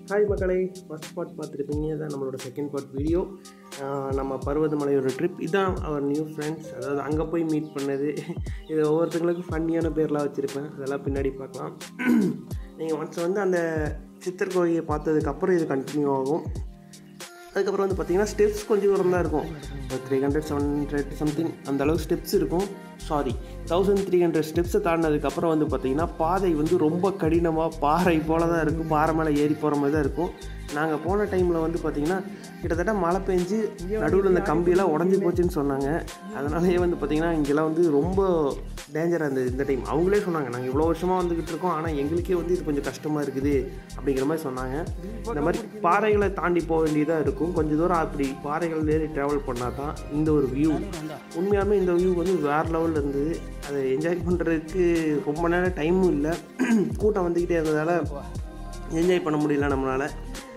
Hi மக்களை, first part பார்த்துருப்பீங்க. இதான் நம்மளோட செகண்ட் பார்ட் வீடியோ. நம்ம பருவதமலையோட ட்ரிப். இதுதான் அவர் நியூ ஃப்ரெண்ட்ஸ், அதாவது அங்கே போய் மீட் பண்ணது. இது ஒவ்வொருத்தங்களுக்கும் ஃபன்னியான பேர்லாம் வச்சுருப்பேன், அதெல்லாம் பின்னாடி பார்க்கலாம். நீங்கள் ஒன்ஸ் வந்து அந்த சித்தர் கோயிலை பார்த்ததுக்கப்புறம் இது கண்டினியூ ஆகும். அதுக்கப்புறம் வந்து பார்த்திங்கன்னா ஸ்டெப்ஸ் கொஞ்சம் தூரம் தான் இருக்கும். 300 700 சம்திங் அந்த அளவுக்கு ஸ்டெப்ஸ் இருக்கும். 1300 ஸ்டெப்ஸை தாண்டினதுக்கப்புறம் வந்து பார்த்திங்கன்னா பாதை வந்து ரொம்ப கடினமாக பாறை போல் தான் இருக்கும். பாறை மேலே ஏறி போகிற மாதிரி தான் இருக்கும். நாங்கள் போன டைமில் வந்து பார்த்திங்கன்னா கிட்டத்தட்ட மழை பெஞ்சு நடுவில் இந்த கம்பியெல்லாம் உடஞ்சி போச்சுன்னு சொன்னாங்க. அதனாலேயே வந்து பார்த்திங்கன்னா இங்கெல்லாம் வந்து ரொம்ப டேஞ்சராக இருந்தது இந்த டைம். அவங்களே சொன்னாங்க, நாங்கள் இவ்வளோ வருஷமாக வந்துக்கிட்டு இருக்கோம், ஆனால் எங்களுக்கே வந்து இது கொஞ்சம் கஷ்டமாக இருக்குது அப்படிங்கிற மாதிரி சொன்னாங்க. இந்த மாதிரி பாறைகளை தாண்டி போக வேண்டியதாக இருக்கும். கொஞ்சம் தூரம் அப்படி பாறைகள் ஏறி ட்ராவல் பண்ணால் தான் இந்த ஒரு வியூ. உண்மையாலுமே இந்த வியூ வந்து வேறு லெவலில் இருந்தது. அதை என்ஜாய் பண்ணுறதுக்கு ரொம்ப நேரம் டைமும் இல்லை. கூட்டம் வந்துக்கிட்டே இருந்ததால் என்ஜாய் பண்ண முடியல நம்மளால்.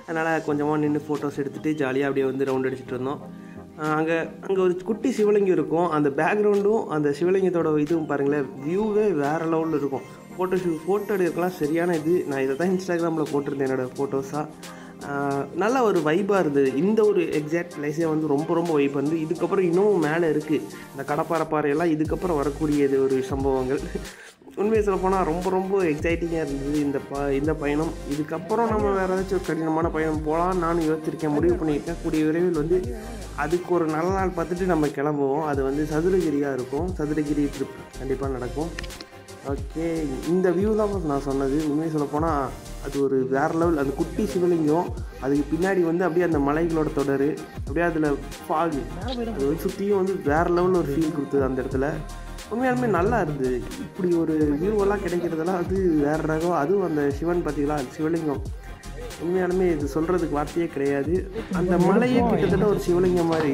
அதனால் கொஞ்சமாக நின்று ஃபோட்டோஸ் எடுத்துகிட்டு ஜாலியாக அப்படியே வந்து ரவுண்ட் அடிச்சுட்டு இருந்தோம். அங்கே ஒரு குட்டி சிவலிங்கம் இருக்கும். அந்த பேக்ரவுண்டும் அந்த சிவலிங்கத்தோட இதுவும் பாருங்களேன், வியூவே வேறு லெவலில் இருக்கும். ஃபோட்டோ எடுக்கலாம் சரியான இது. நான் இதை தான் இன்ஸ்டாகிராமில் போட்டிருந்தேன் என்னோடய ஃபோட்டோஸாக. நல்ல ஒரு வைப்பாக இருந்தது. இந்த ஒரு எக்ஸாக்ட் பிளேஸே வந்து ரொம்ப ரொம்ப வைப்பாக இருந்தது. இதுக்கப்புறம் இன்னும் மேலே இருக்குது இந்த கடப்பாறை பாறையெல்லாம், இதுக்கப்புறம் வரக்கூடியது ஒரு சம்பவங்கள். உண்மையை சொல்ல போனால் ரொம்ப ரொம்ப எக்ஸைட்டிங்காக இருந்தது இந்த பயணம். இதுக்கப்புறம் நம்ம வேறு ஏதாச்சும் ஒரு கடினமான பயணம் போகலான்னு நானும் யோசிச்சிருக்கேன், முடிவு பண்ணியிருக்கேன். கூடிய விரைவில் வந்து அதுக்கு ஒரு நல்ல நாள் பார்த்துட்டு நம்ம கிளம்புவோம். அது வந்து சதுரகிரியாக இருக்கும். சதுரகிரி ட்ரிப் கண்டிப்பாக நடக்கும். ஓகே, இந்த வியூ தான் நான் சொன்னது. உண்மையை சொல்ல போனால் அது ஒரு வேறு லெவல். அந்த குட்டி சிவலிங்கம், அதுக்கு பின்னாடி வந்து அப்படியே அந்த மலைகளோட தொடர், அப்படியே அதில் ஃபாகு, அது சுற்றியும் வந்து வேறு லெவலில் ஒரு ஃபீல் கொடுத்தது அந்த இடத்துல. உண்மையாலுமே நல்லா இருந்தது. இப்படி ஒரு வியூவெல்லாம் கிடைக்கிறதெல்லாம் அது வேறு ரகம். அதுவும் அந்த சிவன் பார்த்தீங்களா, சிவலிங்கம், உண்மையாலுமே இது சொல்கிறதுக்கு வார்த்தையே கிடையாது. அந்த மலையே கிட்டத்தட்ட ஒரு சிவலிங்கம் மாதிரி.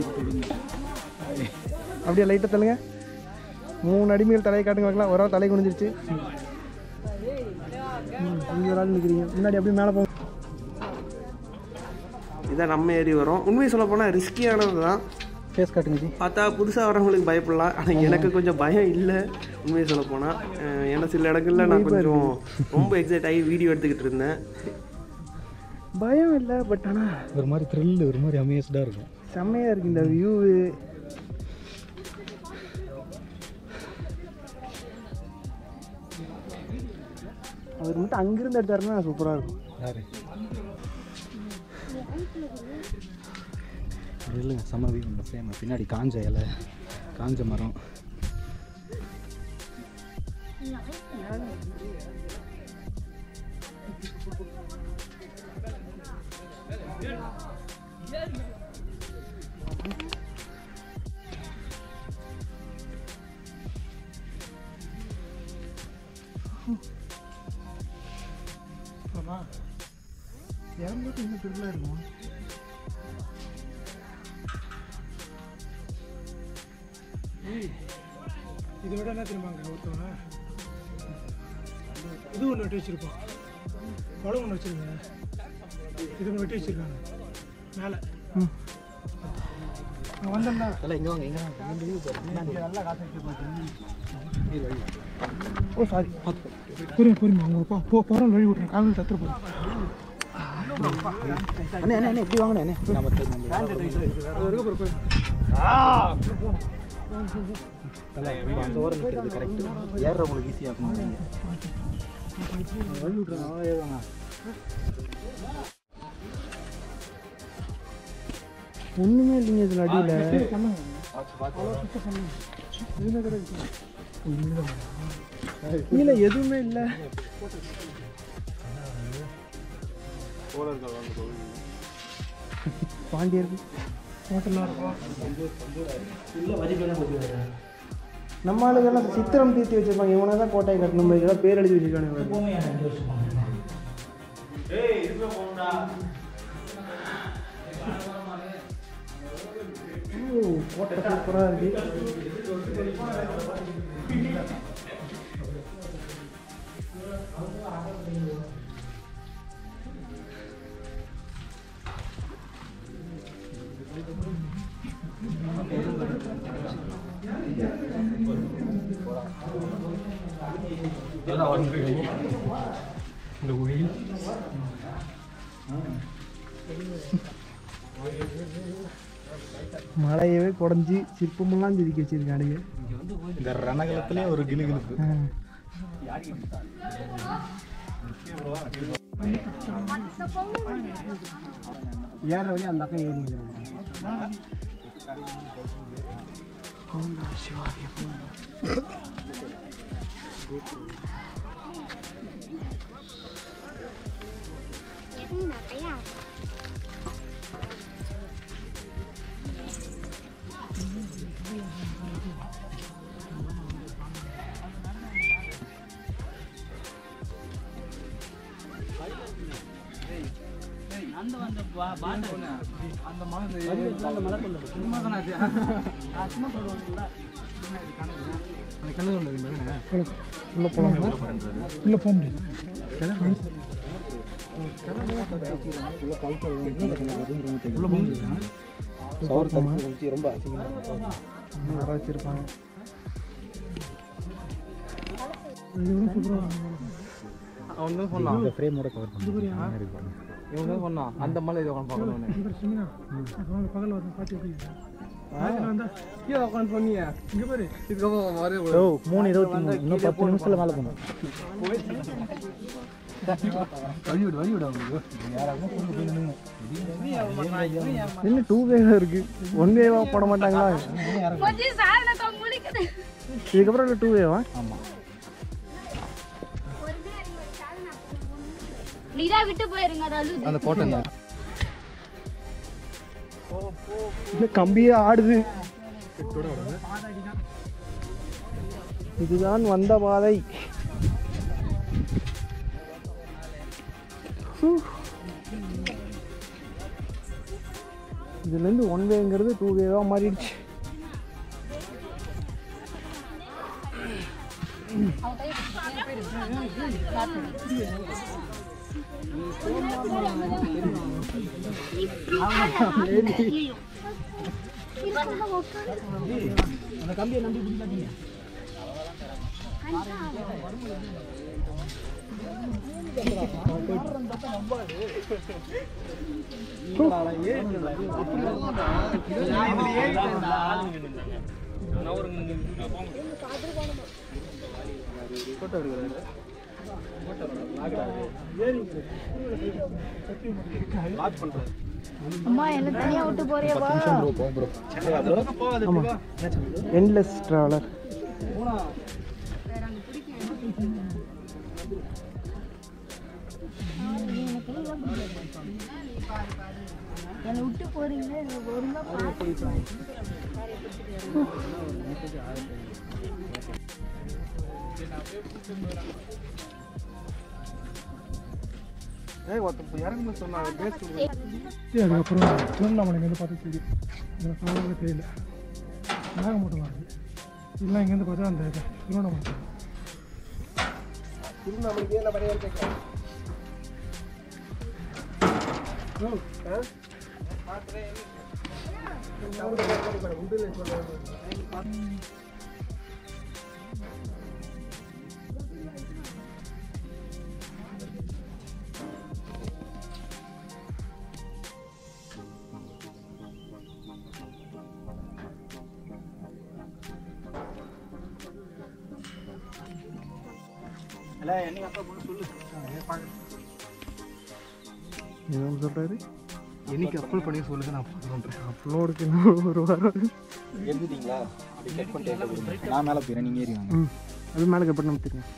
அப்படியே லைட்டாக தள்ளுங்க. 3 அடிமைகள் தலையை காட்டுங்க பார்க்கலாம். ஒரு தலை குனிஞ்சிருச்சு. இங்கே ஒரு ஆள் நிற்கிறீங்க முன்னாடி, அப்படியே மேலே போங்க. இதான் நம்ம ஏறி வரோம். உண்மையை சொல்ல போனால் ரிஸ்கியானது தான். ஃபேஸ் காட்டுங்க. பார்த்தா புதுசாக வரவங்களுக்கு பயப்படலாம், ஆனால் எனக்கு கொஞ்சம் பயம் இல்லை உண்மையை சொல்ல போனால். ஏன்னா சில இடங்களில் நான் கொஞ்சம் ரொம்ப எக்ஸைட் ஆகி வீடியோ எடுத்துக்கிட்டு இருந்தேன். பயம் இல்லை, பட் ஆனால் ஒரு மாதிரி த்ரில், ஒரு மாதிரி அமேஸ்டாக இருக்கும். செம்மையாக இருக்குது இந்த வியூவு. அவர் மட்டும் அங்கிருந்து எடுத்தாருன்னா சூப்பராக இருக்கும். யாரு இல்லைங்க, செம்ம வியூ. சேம் பின்னாடி காஞ்ச இலை, காஞ்ச மரம். இறந்துட்டு இன்னும் திருவிழா இருக்கும். இதை விட என்ன தெரியுமாங்க, ஒருத்தவங்க இது ஒன்று வெட்டி வச்சுருப்போம், குளம் ஒன்று வச்சுருங்க, இது ஒன்று வெட்டி வச்சுருக்காங்க மேலே. நான் வந்தேன்னா இங்கே வாங்க, இங்கே நல்லா காசு. ஓ சாரி, புரியுமா அவங்க போகிறோம் வழி விட்றேன். காலையில் தத்துற போகிறேன். அண்ணே அண்ணே அண்ணே இப்படி வாங்கண்ணே. அந்த ஓரம் நிற்கிறது கரெக்டு. ஏறுறவங்களுக்கு ஈஸியாக இருக்கும். வழி விட்றேன், அவ்வளோ ஏறுவாங்க. ஒன்றுமே இல்லைங்க இதில் அடியில். இல்லை எதுவுமே இல்லை. பாண்டியர்கள் ஹோட்டலாக இருக்கும். நம்ம ஆளுகெல்லாம் சித்திரம் தீர்த்தி வச்சுருப்பாங்க. இவனை தான் கோட்டையை கட்டணும், இதெல்லாம் பேர் எழுதி வச்சுருக்காங்க. கோட்டை சூப்பராக இருக்குது. இந்த ஒயில் மழையவே குடஞ்சி சிற்பமெல்லாம் செதுக்கி வச்சிருக்கானுங்க. இந்த ரணகலத்திலே ஒரு கிளுகிளுப்பு. ஏற வழி அந்த பக்கம் ஏறி உள்ள போக முடியாது. ரொம்ப வச்சிருப்பாங்க. அவன் தான் சொன்னான் அந்த ஃப்ரேமோட கவர் பண்ணி இவன் தான் சொன்னான் அந்த மலை இதை உட்காந்து பார்க்கணும்னு. பகல் வந்து பார்த்து உட்காந்து சொன்னீங்க. இங்கே பாரு இதுக்கப்புறம் 3:23 இன்னும் 10 நிமிஷத்தில் மேலே போகணும். என்ன 2 வேவா இருக்கு? 1 வேவா போட மாட்டாங்களா? இதுக்கப்புறம் 2 வேவா? ஆமாம். அந்த போட்டேன் கம்பியே ஆடுது. இதுதான் வந்த பாதை. இதுலேருந்து 1 வேங்கிறது 2 வேவா மாறிடுச்சு. அந்த கம்பியை நம்பி பிடிக்காதீங்க. அம்மா என்ன தனியா விட்டு போறியவா? Endless traveller. என்ன விட்டு போறீங்க? அதுக்கப்புறம் திருவண்ணாமலை இங்கேருந்து பார்த்து தெரியும். இதில் காலையில் தெரியல, நாகமட்டம் வருது. இதெல்லாம் இங்கேருந்து பார்த்தா அந்த திருவண்ணாமலை. திருவண்ணாமலைக்கு என்ன படையா கேட்குறேன். என்ன சொல்கிறாரு? என்னைக்கு அப்லோட் பண்ணி சொல்லுங்க, நான் பண்ணுறேன். அப்லோடுக்கு ஒரு வாரம் எழுதிட்டீங்களா? அப்படி கட் பண்ணிட்டு நான் மேலே போயிடுறேன், நீங்கள் ஏறிவாங்க. அது மேலே கட் பண்ண தெரியும்.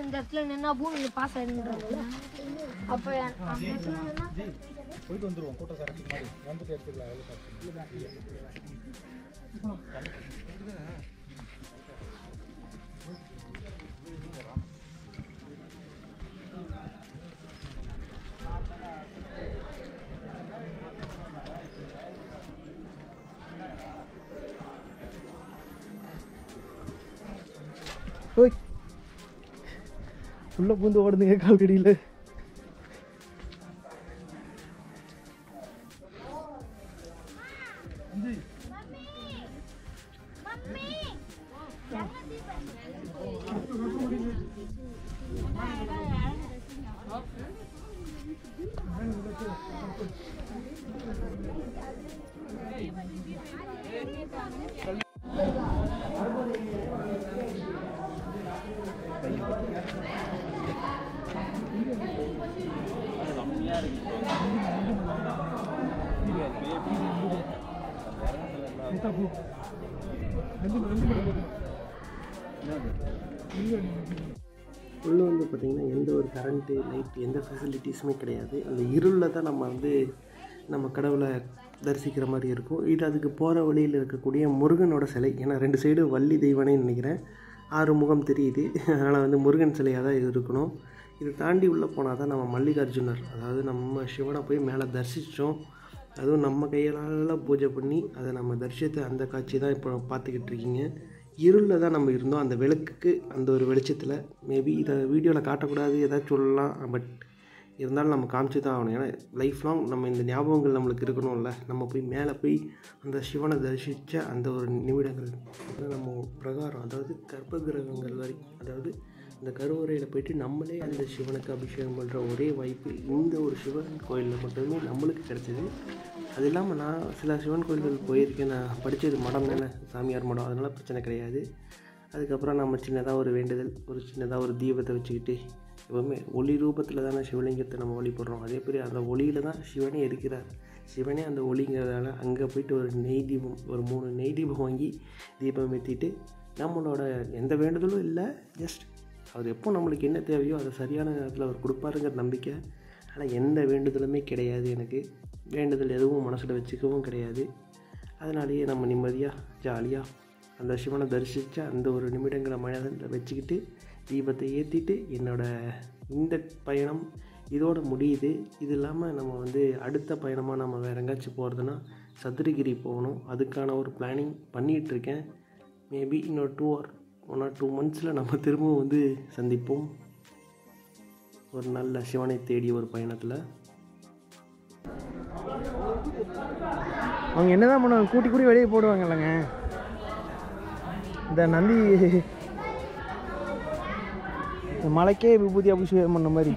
இந்த இடத்துல நின்னா பூமி பாஸ் ஆயிடுறாங்க. அப்ப அந்த இடத்துல நின்னா போயிட்டு வந்துருவோம். கூட்டம் கரெக்ட் மாதிரி வந்துட்டு எடுத்துக்கலாம். ஓய் உள்ள பூந்து ஓடுதுங்க கால் கடியில். உள்ளே வந்து பார்த்திங்கன்னா எந்த ஒரு கரண்ட்டு லைட் எந்த ஃபெசிலிட்டிஸுமே கிடையாது. அந்த இருளில் தான் நம்ம கடவுளை தரிசிக்கிற மாதிரி இருக்கும். இது அதுக்கு போகிற வழியில் இருக்கக்கூடிய முருகனோட சிலை. ஏன்னா 2 சைடு வள்ளி தெய்வனே நினைக்கிறேன். 6 முகம் தெரியுது. அதனால் வந்து முருகன் சிலையாக தான் இது இருக்கணும். இதை தாண்டி உள்ளே போனால் தான் நம்ம மல்லிகார்ஜுனர், அதாவது நம்ம சிவனை போய் மேலே தரிசித்தோம். அதுவும் நம்ம கையால் பூஜை பண்ணி அதை நம்ம தரிசித்த அந்த காட்சி தான் இப்போ பார்த்துக்கிட்டு இருக்கீங்க. இருளில் தான் நம்ம இருந்தோம். அந்த விளக்குக்கு அந்த ஒரு வெளிச்சத்தில் மேபி இதை வீடியோவில் காட்டக்கூடாது ஏதாச்சும் சொல்லலாம். பட் இருந்தாலும் நம்ம காமிச்சு தான் ஆகணும். ஏன்னா லைஃப் லாங் நம்ம இந்த ஞாபகங்கள் நம்மளுக்கு இருக்கணும்ல. நம்ம போய் மேலே போய் அந்த சிவனை தரிசித்த அந்த ஒரு நிமிடங்கள் நம்ம பிரகாரம், அதாவது கர்ப்ப கிரகங்கள் வரை, அதாவது இந்த கருவறையில் போய்ட்டு நம்மளே அந்த சிவனுக்கு அபிஷேகம் பண்ணுற ஒரே வாய்ப்பு இந்த ஒரு சிவன் கோயிலில் மட்டுமே நம்மளுக்கு கிடச்சிது. அது இல்லாமல் நான் சில சிவன் கோயில்கள் போயிருக்கேன். நான் படித்தது மடம் தானே, சாமியார் மடம், அதனால் பிரச்சனை கிடையாது. அதுக்கப்புறம் நம்ம சின்னதாக ஒரு வேண்டுதல், ஒரு சின்னதாக ஒரு தீபத்தை வச்சுக்கிட்டு, எப்போவுமே ஒளி ரூபத்தில் தானே சிவலிங்கத்தை நம்ம வழிபடுறோம். அதே மாதிரி அந்த ஒளியில் தான் சிவனே இருக்கிறார். சிவனே அந்த ஒளிங்கிறதால அங்கே போய்ட்டு ஒரு நெய் தீபம், ஒரு 3 நெய் தீபம் வாங்கி தீபம் ஏற்றிட்டு நம்மளோட எந்த வேண்டுதலும் இல்லை, ஜஸ்ட் அவர் எப்போ நம்மளுக்கு என்ன தேவையோ அதை சரியான நேரத்தில் அவர் கொடுப்பாருங்கிற நம்பிக்கை. ஆனால் எந்த வேண்டுதலுமே கிடையாது எனக்கு. வேண்டுதல் எதுவும் மனசில் வச்சுக்கவும் கிடையாது. அதனாலேயே நம்ம நிம்மதியாக ஜாலியாக அந்த சிவனை தரிசித்த அந்த ஒரு நிமிடங்களை மனதில் வச்சுக்கிட்டு தீபத்தை ஏற்றிட்டு என்னோடய இந்த பயணம் இதோடு முடியுது. இது இல்லாமல் நம்ம வந்து அடுத்த பயணமாக நம்ம வேறு எங்கேயாச்சும் போகிறதுனா சதுரகிரி போகணும். அதுக்கான ஒரு பிளானிங் பண்ணிகிட்ருக்கேன். மேபி இன்னொரு 1 or 2 monthஸில் நம்ம திரும்பவும் வந்து சந்திப்போம் ஒரு நல்ல சிவனை தேடி ஒரு பயணத்தில். அவங்க என்ன தான் பண்ணுவாங்க, கூட்டி கூட்டி வெளியே போடுவாங்க இல்லைங்க. இந்த நந்தி மலைக்கே விபூதி அபிஷேகம் பண்ண மாதிரி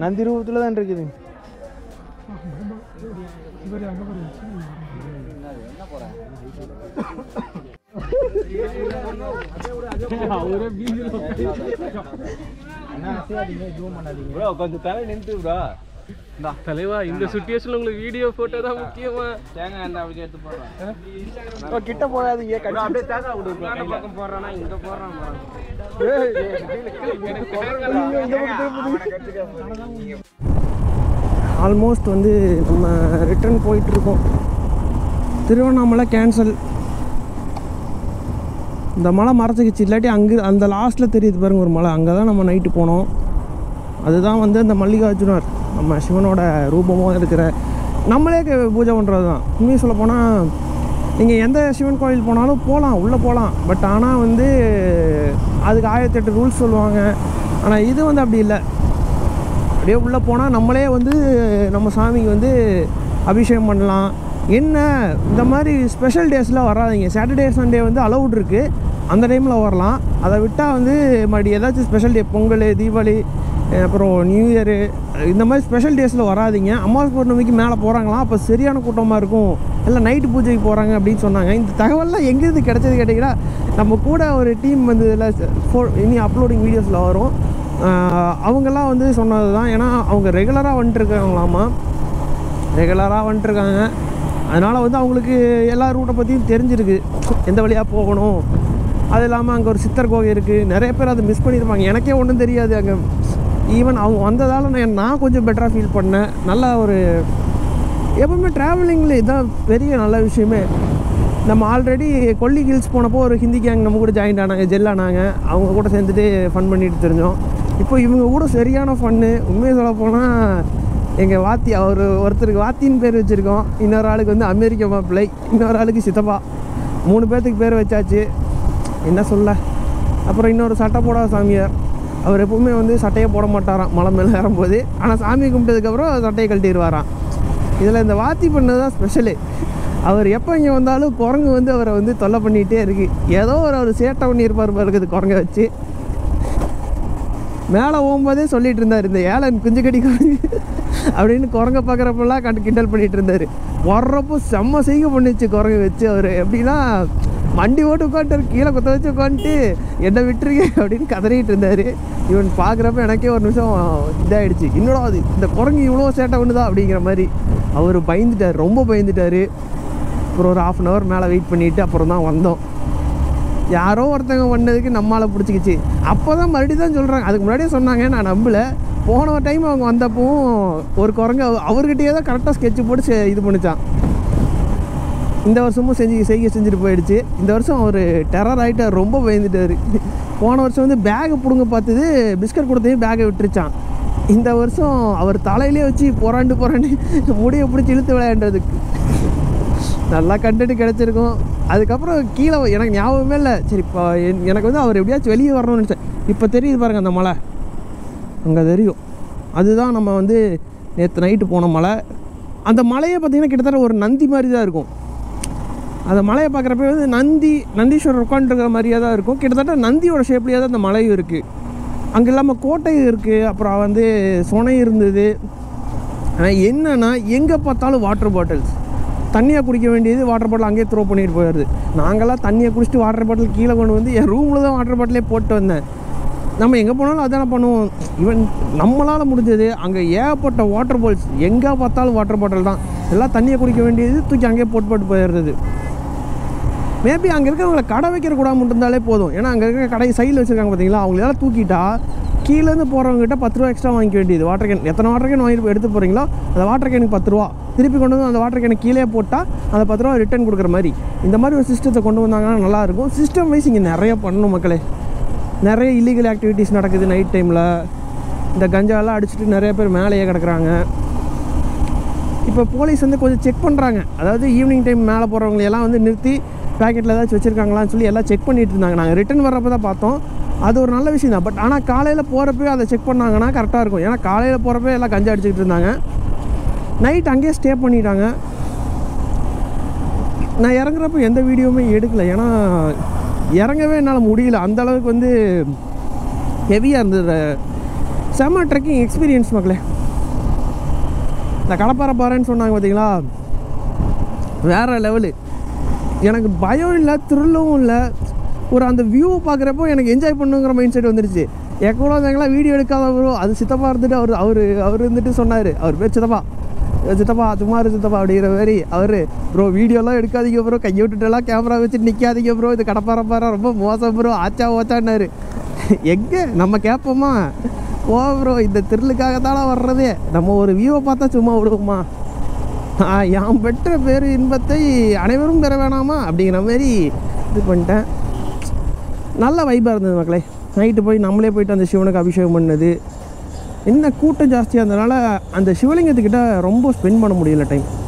நந்தி ரூபத்தில் தான் இருக்குது. கொஞ்சம் தலை நின்று தலைவா, இந்த சுச்சுவேஷன்ல உங்களுக்கு வீடியோ போட்டோ தான் முக்கியமா? தேங்காய் அந்த அப்படி எடுத்து போடுறேன். கிட்ட போடாதீங்க, அப்படியே தேங்காய் விடுங்க. பக்கம் போடுறானா இங்க போடுறான். ஆல்மோஸ்ட் வந்து நம்ம ரிட்டர்ன் போயிட்டுருக்கோம். திருவண்ணாமலை கேன்சல். இந்த மலை மறைச்சிக்கிச்சு. இல்லாட்டி அங்கே அந்த லாஸ்ட்டில் தெரியுது பாருங்க ஒரு மலை, அங்கே தான் நம்ம நைட்டு போனோம். அதுதான் வந்து அந்த மல்லிகார்ஜுனர் நம்ம சிவனோட ரூபமாக இருக்கிற, நம்மளே பூஜை பண்ணுறது தான். உண்மையை சொல்ல போனால் நீங்கள் எந்த சிவன் கோயில் போனாலும் போகலாம், உள்ளே போகலாம். பட் ஆனால் வந்து அதுக்கு 1008 ரூல்ஸ் சொல்லுவாங்க. ஆனால் இது வந்து அப்படி இல்லை. அப்படியே உள்ளே போனால் நம்மளே வந்து நம்ம சாமிக்கு வந்து அபிஷேகம் பண்ணலாம். என்ன இந்த மாதிரி ஸ்பெஷல் டேஸில் வராதிங்க. சாட்டர்டே சண்டே வந்து அலவுட் இருக்குது, அந்த டைமில் வரலாம். அதை விட்டால் வந்து மறுபடியும் ஏதாச்சும் ஸ்பெஷல் டே, பொங்கல், தீபாவளி, அப்புறம் நியூ இயரு, இந்த மாதிரி ஸ்பெஷல் டேஸில் வராதிங்க. அமாவாசை பௌர்ணமிக்கு மேலே போகிறாங்களாம், அப்போ சரியான கூட்டமாக இருக்கும், இல்லை நைட்டு பூஜைக்கு போகிறாங்க அப்படின்னு சொன்னாங்க. இந்த தகவல்லாம் எங்கேருந்து கிடச்சது கேட்டிங்கன்னா, நம்ம கூட ஒரு டீம் வந்து இதில் இனி அப்லோடிங் வீடியோஸில் வரும். அவங்கெல்லாம் வந்து சொன்னது தான். ஏன்னா அவங்க ரெகுலராக வந்துட்டுருக்காங்களாமா, ரெகுலராக வந்துட்டுருக்காங்க. அதனால் வந்து அவங்களுக்கு எல்லா ரூட்டை பற்றியும் தெரிஞ்சிருக்கு, எந்த வழியாக போகணும். அது இல்லாமல் அங்கே ஒரு சித்தர் கோவில் இருக்குது. நிறைய பேர் அதை மிஸ் பண்ணியிருப்பாங்க. எனக்கே ஒன்றும் தெரியாது. அங்கே ஈவன் அவங்க வந்ததால் நான் கொஞ்சம் பெட்டராக ஃபீல் பண்ணேன். நல்லா ஒரு எப்பவுமே ட்ராவலிங்கில் இதுதான் பெரிய நல்ல விஷயமே. நம்ம ஆல்ரெடி கொல்லி ஹில்ஸ் போனப்போ ஒரு ஹிந்தி கேங் நம்ம கூட ஜாயின் ஆனாங்க, ஜெல் ஆனாங்க. அவங்க கூட சேர்ந்துட்டு ஃபன் பண்ணிட்டு தெரிஞ்சோம். இப்போ இவங்க கூட சரியான ஃபன்னு. உண்மையை சொல்ல போனால் எங்கள் வாத்தி, ஒருத்தருக்கு வாத்தின்னு பேர் வச்சுருக்கோம், இன்னொரு ஆளுக்கு வந்து அமெரிக்க மாப்பிள்ளை, இன்னொரு ஆளுக்கு சித்தப்பா, 3 பேர்த்துக்கு பேர் வச்சாச்சு. என்ன சொல்ல. அப்புறம் இன்னொரு சட்டை போடாத சாமியார், அவர் எப்பவுமே வந்து சட்டையை போட மாட்டாராம் மலை மேலே ஏறும்போது. ஆனால் சாமி கும்பிட்டதுக்கப்புறம் சட்டையை கழட்டிடுவாராம். இதில் இந்த வாத்தி பண்ணது தான் ஸ்பெஷலு. அவர் எப்போ இங்கே வந்தாலும் குரங்கு வந்து அவரை வந்து தொல்லை பண்ணிகிட்டே இருக்குது. ஏதோ அவர் சேட்டை பண்ணியிருப்பார் இருக்குது குரங்கை வச்சு. மேலே போகும்போதே சொல்லிகிட்டு இருந்தார், இந்த ஏழன் குஞ்சு கடி அப்படின்னு குரங்கை பார்க்குறப்பெல்லாம் கிண்டல் பண்ணிகிட்டு இருந்தார். வர்றப்போ செம்ம செய்கை பண்ணிச்சு குரங்கு வச்சு. அவர் எப்படின்னா வண்டி ஓட்டு உட்காந்துட்டு கீழே குத்த வச்சு உட்காந்துட்டு என்னை விட்டுருங்க அப்படின்னு கதறிட்டு இருந்தார். இவன் பார்க்குறப்ப எனக்கே ஒரு நிமிஷம் இதாகிடுச்சு, இன்னொரு அது இந்த குரங்கு இவ்வளோ சேட்டை பண்ணுதா அப்படிங்கிற மாதிரி. அவர் பயந்துட்டார், ரொம்ப பயந்துட்டார். அப்புறம் ஒரு 1/2 hour மேலே வெயிட் பண்ணிவிட்டு அப்புறம் தான் வந்தோம். யாரோ ஒருத்தங்க பண்ணதுக்கு நம்மளால் பிடிச்சிக்கிச்சு. அப்போ தான் மறுபடியும் தான் சொல்கிறாங்க, அதுக்கு முன்னாடியே சொன்னாங்க, நான் நம்பலை. போன டைம் அவங்க வந்தப்பவும் ஒரு குரங்கு அவர்கிட்டயே தான் கரெக்டாக ஸ்கெட்சு போட்டு இது பண்ணிச்சான். இந்த வருஷமும் செஞ்சுட்டு போயிடுச்சு. இந்த வருஷம் அவர் டெரர் ஆகிட்டு ரொம்ப பயந்துட்டார். போன வருஷம் வந்து பேகை பிடுங்க பார்த்தது, பிஸ்கட் கொடுத்தையும் பேகை விட்டுருச்சான். இந்த வருஷம் அவர் தலையிலே வச்சு புறாண்டு முடியை பிடிச்சி இழுத்து விளையாண்டுறதுக்கு நல்லா கண்டென்ட் கிடச்சிருக்கும். அதுக்கப்புறம் கீழே எனக்கு ஞாபகமே இல்லை. சரி, இப்போ எனக்கு வந்து அவர் எப்படியாச்சும் வெளியே வரணும்னு நினச்சேன். இப்போ தெரியுது பாருங்கள் அந்த மலை, அங்கே தெரியும். அதுதான் நம்ம வந்து நேற்று நைட்டு போன மலை. அந்த மலையை பார்த்திங்கன்னா கிட்டத்தட்ட ஒரு நந்தி மாதிரி தான் இருக்கும். அந்த மலையை பார்க்குறப்ப வந்து நந்தீஸ்வரர் உட்காந்துருக்கிற மாதிரியே தான் இருக்கும். கிட்டத்தட்ட நந்தியோட ஷேப்லேயே தான் அந்த மலையும் இருக்குது. அங்கே இல்லாமல் கோட்டை இருக்குது, அப்புறம் வந்து சுனை இருந்தது. ஆனால் என்னென்னா எங்கே பார்த்தாலும் வாட்டர் பாட்டில்ஸ், தண்ணியாக குடிக்க வேண்டியது வாட்டர் பாட்டில் அங்கேயே த்ரோ பண்ணிட்டு போயிடுது. நாங்களாம் தண்ணியை குடிச்சிட்டு வாட்டர் பாட்டில் கீழே கொண்டு வந்து என் ரூமில் தான் வாட்டர் பாட்டிலே போட்டு வந்தேன். நம்ம எங்கே போனாலும் அதான பண்ணுவோம். ஈவன் நம்மளால் முடிஞ்சது அங்கே ஏகப்பட்ட வாட்டர் பாட்டில்ஸ், எங்கே பார்த்தாலும் வாட்டர் பாட்டில் தான். எல்லாம் தண்ணியை குடிக்க வேண்டியது தூக்கி அங்கேயே போட்டு போயிடுறது. மேபி அங்கே இருக்கிறவங்களை கடை வைக்கிற கூட இருந்தாலே போதும். ஏன்னா அங்கே இருக்கிற கடை சைடில் வச்சுருக்காங்க பார்த்தீங்களா, அவங்களெல்லாம் தூக்கிட்டா கீழேருந்து போகிறவங்ககிட்ட 10 ரூபா எக்ஸ்ட்ரா வாங்கிக்க வேண்டியது. வாட்டர் கேன் எத்தனை வாட்டர் கேன் வாங்கி எடுத்து போகிறீங்களோ அந்த வாட்டர் கேனுக்கு 10 ரூபா, திருப்பி கொண்டு வந்து அந்த வாட்டர் கேனுக்கு கீழே போட்டால் அந்த 10 ரூபா ரிட்டர்ன் கொடுக்குற மாதிரி இந்த மாதிரி ஒரு சிஸ்டத்தை கொண்டு வந்தாங்கன்னா நல்லாயிருக்கும். சிஸ்டம் வைஸ் இங்கே நிறைய பண்ணணும் மக்களே. நிறைய இல்லீகல் ஆக்டிவிட்டீஸ் நடக்குது நைட் டைமில். இந்த கஞ்சாவெல்லாம் அடிச்சுட்டு நிறைய பேர் மேலேயே கிடக்குறாங்க. இப்போ போலீஸ் வந்து கொஞ்சம் செக் பண்ணுறாங்க. அதாவது ஈவினிங் டைம் மேலே போகிறவங்களையெல்லாம் வந்து நிறுத்தி பேக்கெட்டில் ஏதாச்சும் வச்சுருக்காங்களான்னு சொல்லி எல்லாம் செக் பண்ணிகிட்டு இருந்தாங்க. நாங்கள் ரிட்டன் வர்றப்போ தான் பார்த்தோம். அது ஒரு நல்ல விஷயம் தான். பட் ஆனால் காலையில் போகிறப்பே அதை செக் பண்ணாங்கன்னா கரெக்டாக இருக்கும். ஏன்னா காலையில் போகிறப்ப எல்லாம் கஞ்சா அடிச்சுக்கிட்டு இருந்தாங்க. நைட் அங்கேயே ஸ்டே பண்ணிட்டாங்க. நான் இறங்குறப்போ எந்த வீடியோவுமே எடுக்கலை, ஏன்னா இறங்கவே என்னால் முடியல. அந்தளவுக்கு வந்து ஹெவியாக இருந்தது. செம்ம ட்ரெக்கிங் எக்ஸ்பீரியன்ஸ் மக்களே. இந்த கடப்பாறை பாறைன்னு சொன்னாங்க பார்த்தீங்களா, வேறு லெவலு. எனக்கு பயம் இல்லை, த்ரில்லும் இல்லை. ஒரு அந்த வியூவை பார்க்குறப்போ எனக்கு என்ஜாய் பண்ணுங்கிற மைண்ட் செட் வந்துடுச்சு. என் கூட வந்தாங்களாம் வீடியோ எடுக்காத ப்ரோ, அது சித்தப்பா இருந்துட்டு அவர் இருந்துட்டு சொன்னார், அவர் பேர் சித்தப்பா சும்மா சித்தப்பா அப்படிங்கிற மாதிரி. அவர் ப்ரோ வீடியோலாம் எடுக்காதீங்க ப்ரோ, கையை விட்டுட்டுலாம் கேமரா வச்சுட்டு நிற்காதீங்க ப்ரோ, இது கடப்பாறை ரொம்ப மோசம் ப்ரோ, ஓச்சான்னாரு. எங்கே நம்ம கேட்போமா, ஓ ப்ரோ இந்த த்ரில்லுக்காக தானே வர்றதே, நம்ம ஒரு வியூவை பார்த்தா சும்மா விடுவோமா, யாம் பெற்ற பேர் இன்பத்தை அனைவரும் பெற வேணாமா அப்படிங்கிற மாதிரி இது பண்ணிட்டேன். நல்ல வைப்பாக இருந்தது மக்களே. நைட்டு போய் நம்மளே போயிட்டு அந்த சிவனுக்கு அபிஷேகம் பண்ணது. என்ன கூட்டம் ஜாஸ்தியாக இருந்ததுனால அந்த சிவலிங்கத்துக்கிட்ட ரொம்ப ஸ்பெண்ட் பண்ண முடியல டைம்.